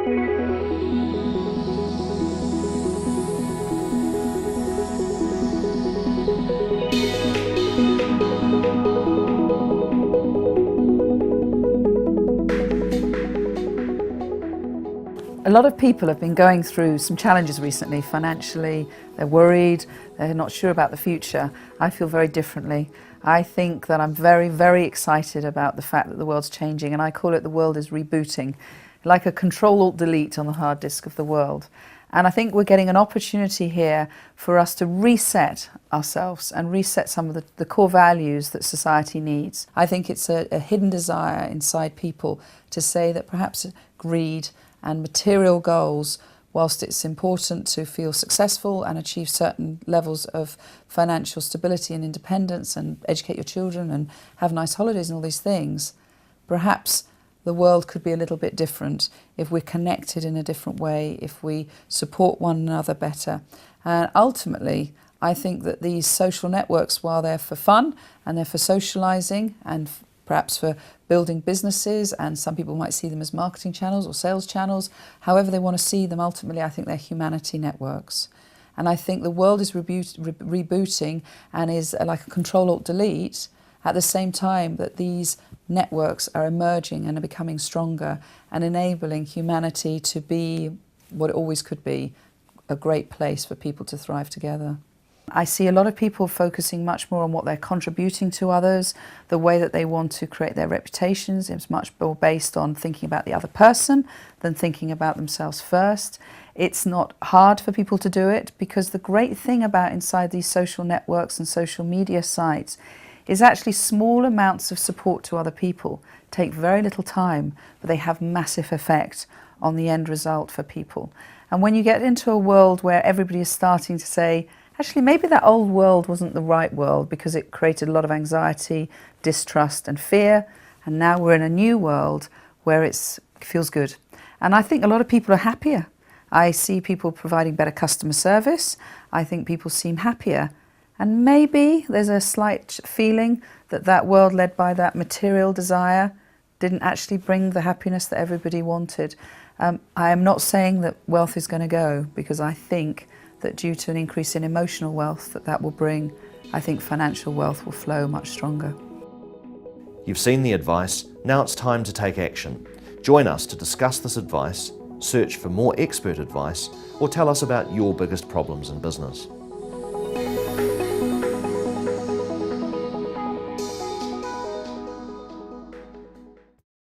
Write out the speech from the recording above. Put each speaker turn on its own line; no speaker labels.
A lot of people have been going through some challenges recently financially. They're worried, they're not sure about the future. I feel very differently. I think that I'm very, very excited about the fact that the world's changing, and I call it the world is rebooting, like a Control-Alt-Delete on the hard disk of the world. And I think we're getting an opportunity here for us to reset ourselves and reset some of the core values that society needs. I think it's a hidden desire inside people to say that perhaps greed and material goals, whilst it's important to feel successful and achieve certain levels of financial stability and independence and educate your children and have nice holidays and all these things, perhaps the world could be a little bit different if we're connected in a different way, if we support one another better. And ultimately, I think that these social networks, while they're for fun and they're for socializing and perhaps for building businesses, and some people might see them as marketing channels or sales channels, however they want to see them, ultimately I think they're humanity networks. And I think the world is rebooting and is like a Control-Alt-Delete at the same time that these networks are emerging and are becoming stronger and enabling humanity to be what it always could be, a great place for people to thrive together. I see a lot of people focusing much more on what they're contributing to others, the way that they want to create their reputations. It's much more based on thinking about the other person than thinking about themselves first. It's not hard for people to do it, because the great thing about inside these social networks and social media sites is actually small amounts of support to other people take very little time, but they have massive effect on the end result for people. And when you get into a world where everybody is starting to say, actually, maybe that old world wasn't the right world because it created a lot of anxiety, distrust and fear, and now we're in a new world where it feels good. And I think a lot of people are happier. I see people providing better customer service. I think people seem happier. And maybe there's a slight feeling that that world led by that material desire didn't actually bring the happiness that everybody wanted. I am not saying that wealth is going to go, because I think that due to an increase in emotional wealth that will bring, I think financial wealth will flow much stronger.
You've seen the advice, now it's time to take action. Join us to discuss this advice, search for more expert advice, or tell us about your biggest problems in business.